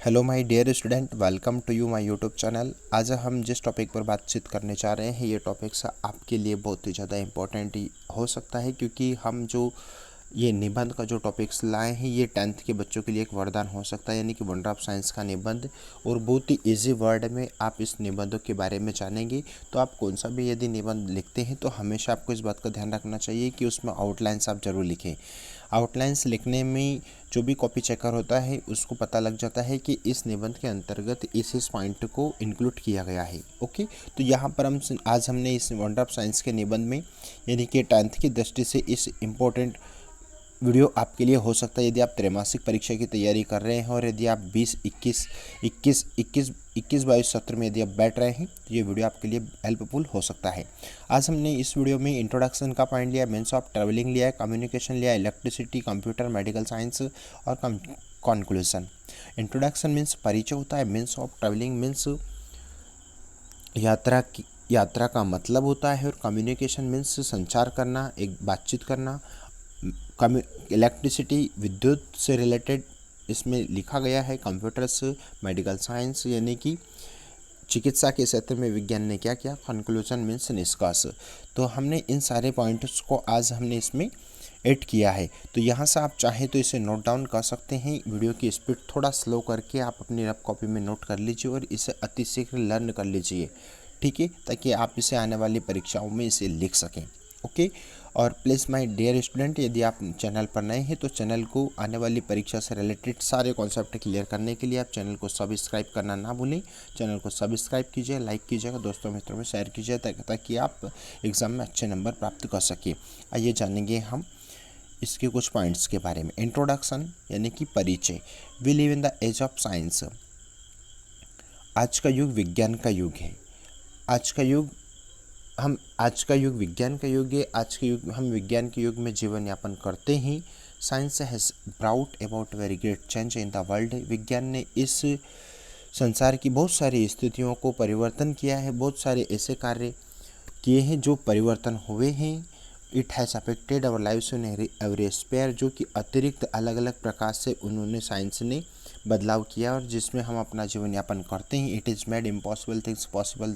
Hello my dear student, welcome to you my YouTube channel. आज हम जिस topic पर बातचीत करने जा रहे हैं, ये टॉपिक्स आपके लिए बहुत ही ज़्यादा इम्पोर्टेंट हो सकता है, क्योंकि हम जो ये निबंध का जो टॉपिक्स लाए हैं, ये 10th के बच्चों के लिए एक वरदान हो सकता है, यानी कि वंडर ऑफ साइंस का निबंध। और बहुत ही इजी वर्ड में आप इस निबंधों के बारे में जानेंगे। तो आप कौन सा भी यदि निबंध लिखते हैं तो हमेशा आपको इस बात का ध्यान रखना चाहिए कि उसमें आउटलाइंस आप जरूर लिखें। आउटलाइंस लिखने में जो भी कॉपी चेकर होता है उसको पता लग जाता है कि इस निबंध के अंतर्गत इस पॉइंट को इंक्लूड किया गया है। ओके, तो यहाँ पर आज हमने इस वंडर ऑफ साइंस के निबंध में, यानी कि 10th की दृष्टि से इस इम्पोर्टेंट वीडियो आपके लिए हो सकता है यदि आप त्रैमासिक परीक्षा की तैयारी कर रहे हैं, और यदि आप 21-22 सत्र में यदि आप बैठ रहे हैं तो ये वीडियो आपके लिए हेल्पफुल हो सकता है। आज हमने इस वीडियो में इंट्रोडक्शन का पॉइंट लिया, मीन्स ऑफ ट्रैवलिंग लिया है, कम्युनिकेशन लिया, इलेक्ट्रिसिटी, कंप्यूटर, मेडिकल साइंस और कंक्लूजन। इंट्रोडक्शन मीन्स परिचय होता है, मीन्स ऑफ ट्रैवलिंग मीन्स यात्रा का मतलब होता है, और कम्युनिकेशन मीन्स संचार करना, एक बातचीत करना। इलेक्ट्रिसिटी विद्युत से रिलेटेड इसमें लिखा गया है। कंप्यूटर्स, मेडिकल साइंस यानी कि चिकित्सा के क्षेत्र में विज्ञान ने क्या किया। कंक्लूजन मीन्स निष्कर्ष। तो हमने इन सारे पॉइंट्स को आज हमने इसमें ऐड किया है। तो यहाँ से आप चाहें तो इसे नोट डाउन कर सकते हैं। वीडियो की स्पीड थोड़ा स्लो करके आप अपनी रफ कॉपी में नोट कर लीजिए और इसे अतिशीघ्र लर्न कर लीजिए, ठीक है, ताकि आप इसे आने वाली परीक्षाओं में इसे लिख सकें। ओके, और प्लीज़ माय डियर स्टूडेंट, यदि आप चैनल पर नए हैं तो चैनल को आने वाली परीक्षा से रिलेटेड सारे कॉन्सेप्ट क्लियर करने के लिए आप चैनल को सब्सक्राइब करना ना भूलें। चैनल को सब्सक्राइब कीजिए, लाइक कीजिएगा, दोस्तों मित्रों में शेयर कीजिए, ताकि आप एग्ज़ाम में अच्छे नंबर प्राप्त कर सकें। आइए जानेंगे हम इसके कुछ पॉइंट्स के बारे में। इंट्रोडक्शन यानी कि परिचय। We live in the age of science. आज का युग विज्ञान का युग है। आज का युग विज्ञान का युग है। आज के युग हम विज्ञान के युग में जीवन यापन करते हैं। Science has brought about very great change in the world. विज्ञान ने इस संसार की बहुत सारी स्थितियों को परिवर्तन किया है। बहुत सारे ऐसे कार्य किए हैं जो परिवर्तन हुए हैं। It has affected our lives in every spare, जो कि अतिरिक्त अलग अलग प्रकार से उन्होंने साइंस ने बदलाव किया और जिसमें हम अपना जीवन यापन करते हैं। It is made impossible things possible.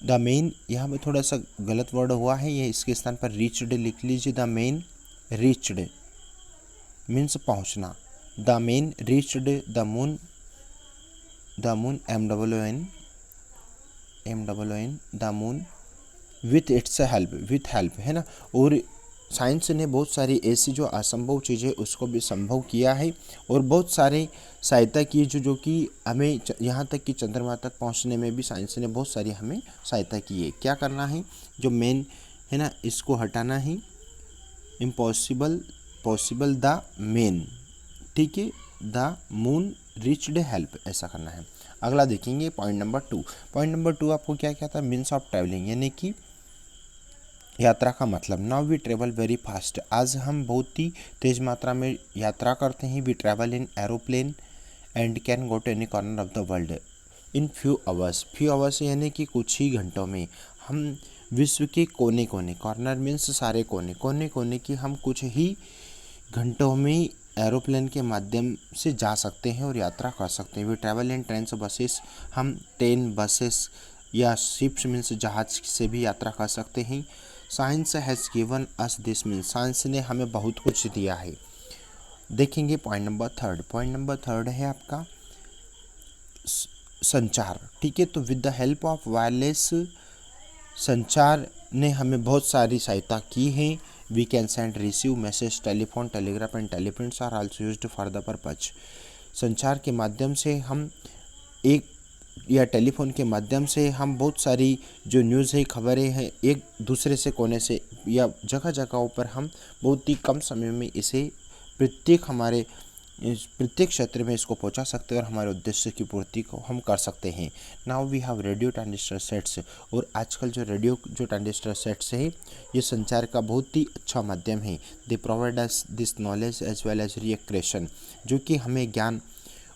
The main यहाँ पे थोड़ा सा गलत वर्ड हुआ है, ये इसके स्थान पर रीच्ड लिख लीजिए। द मेन रीच्ड मीन्स पहुँचना। The main reached the moon MOON the moon with its help, with help है ना। और साइंस ने बहुत सारी ऐसी जो असंभव चीज़ें उसको भी संभव किया है, और बहुत सारे सहायता की जो कि हमें यहाँ तक कि चंद्रमा तक पहुँचने में भी साइंस ने बहुत सारी हमें सहायता की है। क्या करना है, जो मेन है ना, इसको हटाना है। इम्पॉसिबल पॉसिबल द मेन, ठीक है। द मून रीच्ड हेल्प, ऐसा करना है। अगला देखेंगे पॉइंट नंबर 2। पॉइंट नंबर 2 आपको क्या क्या था, मीन्स ऑफ ट्रैवलिंग यानी कि यात्रा का मतलब। Now we travel very fast. आज हम बहुत ही तेज मात्रा में यात्रा करते हैं। We travel in aeroplane and can go to any corner of the world in few hours. Few hours यानी कि कुछ ही घंटों में हम विश्व के कोने कोने, कॉर्नर मीन्स सारे कोने कोने की हम कुछ ही घंटों में एरोप्लेन के माध्यम से जा सकते हैं और यात्रा कर सकते हैं। We travel in trains buses. हम ट्रेन, बसेस या शिप्स मीन्स जहाज से भी यात्रा कर सकते हैं। Science has given us this means, science ने हमें बहुत कुछ दिया है। देखेंगे पॉइंट नंबर 3। पॉइंट नंबर 3 है आपका संचार, ठीक है। तो with the help of wireless, संचार ने हमें बहुत सारी सहायता की है। We can send receive message, telephone, telegraph and teleprints are also used for the purpose. संचार के माध्यम से हम एक या टेलीफोन के माध्यम से हम बहुत सारी जो न्यूज़ है, खबरें हैं, एक दूसरे से कोने से या जगह जगहों पर हम बहुत ही कम समय में इसे प्रत्येक क्षेत्र में इसको पहुंचा सकते हैं और हमारे उद्देश्य की पूर्ति को हम कर सकते हैं। Now we have radio transistor sets. और आजकल जो रेडियो जो ट्रांजिस्टर सेट्स है, ये संचार का बहुत ही अच्छा माध्यम है। They provide us this knowledge as well as reaction, जो कि हमें ज्ञान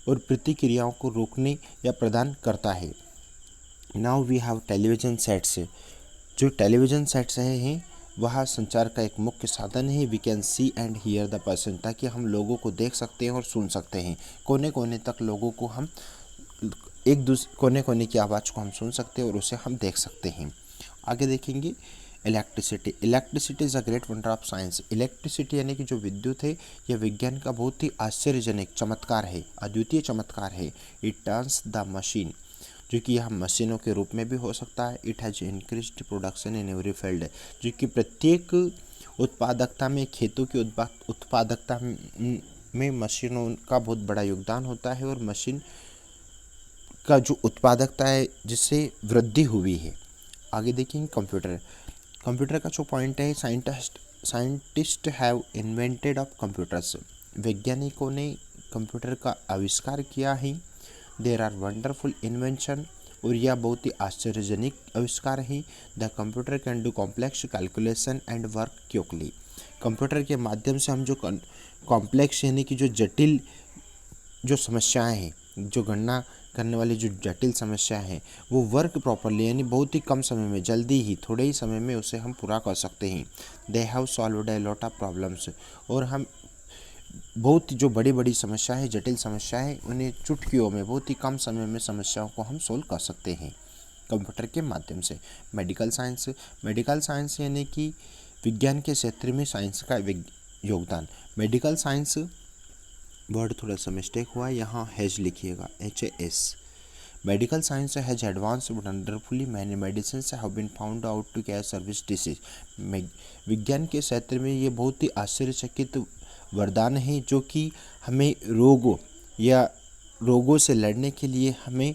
और प्रतिक्रियाओं को रोकने या प्रदान करता है। Now we have television sets. जो टेलीविज़न सेट्स हैं वह संचार का एक मुख्य साधन है। We can see and hear the person, ताकि हम लोगों को देख सकते हैं और सुन सकते हैं। कोने कोने तक लोगों को हम एक दूसरे कोने कोने की आवाज़ को हम सुन सकते हैं और उसे हम देख सकते हैं। आगे देखेंगे electricity. Electricity is a great wonder of science. Electricity यानी कि जो विद्युत है, यह विज्ञान का बहुत ही आश्चर्यजनक चमत्कार है, अद्वितीय चमत्कार है। इट टर्न्स द मशीन, जो कि यह मशीनों के रूप में भी हो सकता है। It has increased production in every field, जो कि प्रत्येक उत्पादकता में, खेतों की उत्पादकता में मशीनों का बहुत बड़ा योगदान होता है और मशीन का जो उत्पादकता है जिससे वृद्धि हुई है। आगे देखेंगे कंप्यूटर। कंप्यूटर का जो पॉइंट है, scientist have invented of computers. वैज्ञानिकों ने कंप्यूटर का आविष्कार किया है। देयर आर वंडरफुल इन्वेंशन, और यह बहुत ही आश्चर्यजनक आविष्कार है। The computer can do complex calculation and work quickly. Computer के माध्यम से हम जो कॉम्प्लेक्स यानी कि जो जटिल जो समस्याएं हैं, जो गणना करने वाली जो जटिल समस्याएं हैं, वो वर्क प्रॉपरली यानी बहुत ही कम समय में, जल्दी ही, थोड़े ही समय में उसे हम पूरा कर सकते हैं। They have solved a lot of problems, और हम बहुत जो बड़ी बड़ी समस्या है, जटिल समस्या है, उन्हें चुटकियों में, बहुत ही कम समय में समस्याओं को हम सोल्व कर सकते हैं कंप्यूटर के माध्यम से। Medical science. मेडिकल साइंस यानी कि विज्ञान के क्षेत्र में साइंस का योगदान। मेडिकल साइंस वर्ड थोड़ा सा मिस्टेक हुआ है, यहाँ हैज लिखिएगा, HAS। Medical science has advance wonderfully many medicine have been found out to care service disease. विज्ञान के क्षेत्र में ये बहुत ही आश्चर्यचकित वरदान है, जो कि हमें रोगों से लड़ने के लिए हमें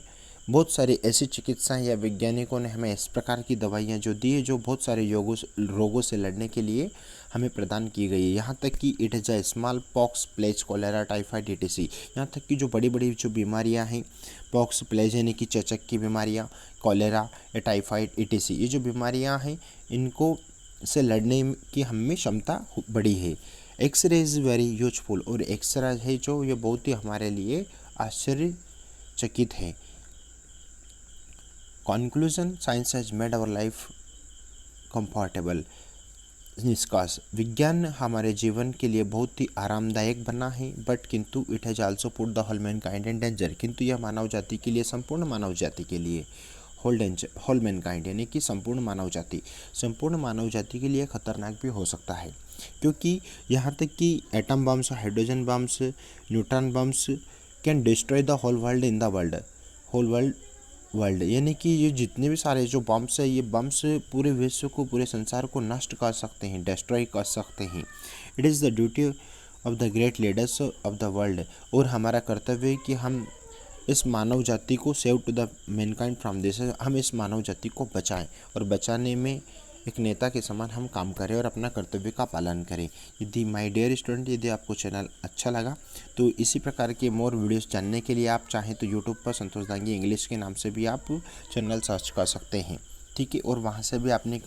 बहुत सारी ऐसी चिकित्साएं या वैज्ञानिकों ने हमें इस प्रकार की दवाइयाँ जो दी है, जो बहुत सारे रोगों से लड़ने के लिए हमें प्रदान की गई है। यहाँ तक कि it is a small pox, plague, cholera, typhoid, ETC। यहाँ तक कि जो बड़ी बड़ी जो बीमारियाँ हैं, पॉक्स, प्लेज यानी कि चेचक की बीमारियाँ, कॉलेरा या टाइफाइड, ETC, ये जो बीमारियाँ हैं, इनको से लड़ने की हमें क्षमता बड़ी है। एक्सरे इज़ वेरी यूजफुल, और एक्सरे है जो, ये बहुत ही हमारे लिए आश्चर्यचकित है। Conclusion, science has made our life comfortable। निष्कर्ष, विज्ञान हमारे जीवन के लिए बहुत ही आरामदायक बना है, बट किंतु it has also put the whole mankind in danger. किंतु यह मानव जाति के लिए, संपूर्ण मानव जाति के लिए, होल मैनकाइंड यानी कि संपूर्ण मानव जाति के लिए खतरनाक भी हो सकता है, क्योंकि यहाँ तक कि atom bombs, hydrogen bombs, neutron bombs can destroy the whole world यानी कि ये जितने भी सारे जो बम्स है, ये बम्स पूरे विश्व को, पूरे संसार को नष्ट कर सकते हैं, डिस्ट्रॉय कर सकते हैं। It is the duty of the great leaders of the world, और हमारा कर्तव्य है कि हम इस मानव जाति को, save to the mankind from this, हम इस मानव जाति को बचाएं, और बचाने में एक नेता के समान हम काम करें और अपना कर्तव्य का पालन करें। यदि माय डियर स्टूडेंट, यदि आपको चैनल अच्छा लगा तो इसी प्रकार के मोर वीडियोस जानने के लिए आप चाहें तो यूट्यूब पर संतोष दांगी इंग्लिश के नाम से भी आप चैनल सर्च कर सकते हैं, ठीक है। और वहाँ से भी अपनी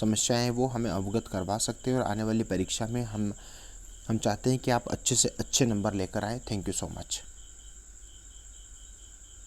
समस्याएं वो हमें अवगत करवा सकते हैं, और आने वाली परीक्षा में हम चाहते हैं कि आप अच्छे से अच्छे नंबर लेकर आएँ। Thank you so much.